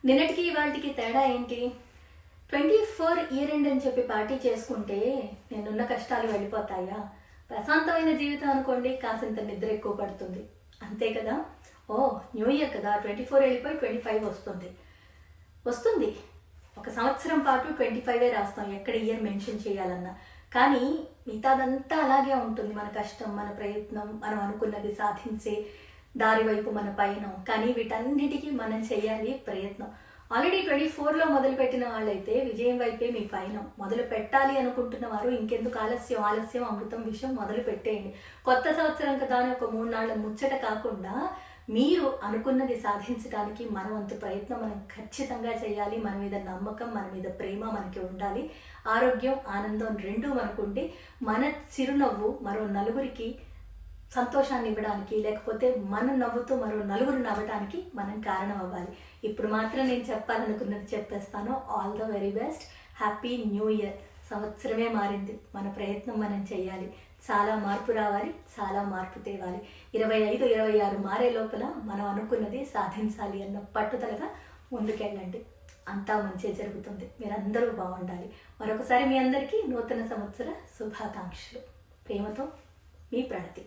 నిన్నటికి ఇవాళకి తేడా ఏంటి? 24 ఇయర్ ఎండ్ అని చెప్పి పార్టీ చేసుకుంటే నేనున్న కష్టాలు వెళ్ళిపోతాయా? ప్రశాంతమైన జీవితం అనుకోండి, కాసింత నిద్ర ఎక్కువ పడుతుంది, అంతే కదా. ఓ న్యూ ఇయర్ కదా, 24 వెళ్ళిపోయి 25 వస్తుంది. వస్తుంది ఒక సంవత్సరం పాటు 25 రాస్తాం ఎక్కడ ఇయర్ మెన్షన్ చేయాలన్నా. కానీ మిగతాదంతా అలాగే ఉంటుంది. మన కష్టం, మన ప్రయత్నం, మనం అనుకున్నది సాధించే దారి వైపు మన పయనం. కానీ వీటన్నిటికీ మనం చేయాలి ప్రయత్నం. ఆల్రెడీ 24లో మొదలుపెట్టిన వాళ్ళైతే విజయం వైపే మీ పయనం. మొదలు పెట్టాలి అనుకుంటున్న వారు ఇంకెందుకు ఆలస్యం, ఆలస్యం అమృతం విషయం మొదలు పెట్టేయండి. కొత్త సంవత్సరం కదా అని ఒక 3 నాళ్ళ ముచ్చట కాకుండా మీరు అనుకున్నది సాధించడానికి మన వంతు ప్రయత్నం మనం ఖచ్చితంగా చేయాలి. మన మీద నమ్మకం, మన మీద ప్రేమ మనకి ఉండాలి. ఆరోగ్యం, ఆనందం రెండూ మనకుండి మన చిరునవ్వు మరో నలుగురికి సంతోషాన్ని ఇవ్వడానికి, లేకపోతే మనం నవ్వుతూ మరో నలుగురు నవ్వడానికి మనం కారణం అవ్వాలి. ఇప్పుడు మాత్రం నేను చెప్పాలనుకున్నది చెప్పేస్తాను. All the very best, happy new year. సంవత్సరమే మారింది, మన ప్రయత్నం మనం చేయాలి. చాలా మార్పు రావాలి, చాలా మార్పు తేవాలి. 25, 26 మారే లోపల మనం అనుకున్నది సాధించాలి అన్న పట్టుదలగా ముందుకెళ్ళండి. అంతా మంచి జరుగుతుంది. మీరందరూ బాగుండాలి. మరొకసారి మీ అందరికీ నూతన సంవత్సర శుభాకాంక్షలు. ప్రేమతో మీ ప్రణతి.